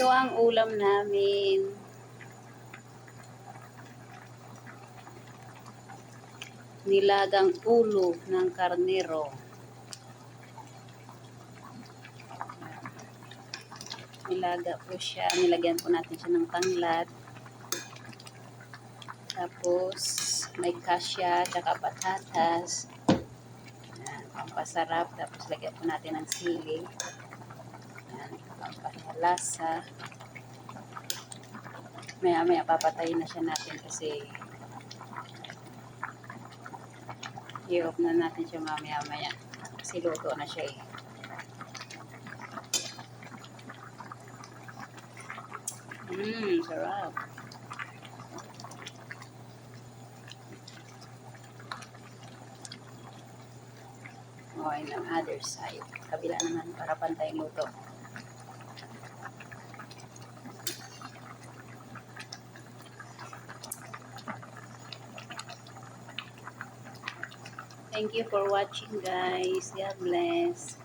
Ito ang ulam namin. Nilagang ulo ng karnero. Nilaga po siya. Nilagyan po natin siya ng tanglad. Tapos, may kasya, tsaka patatas. Yan, pampasarap. Tapos, lagyan po natin ng sili. Yan, pampalasa. Maya-maya papatayin na siya natin kasi i-off na natin siya mamaya-maya. Kasi luto na siya eh. Sarap. Okay, ng other side. Kabila naman para pantay luto. Thank you for watching, guys. God bless.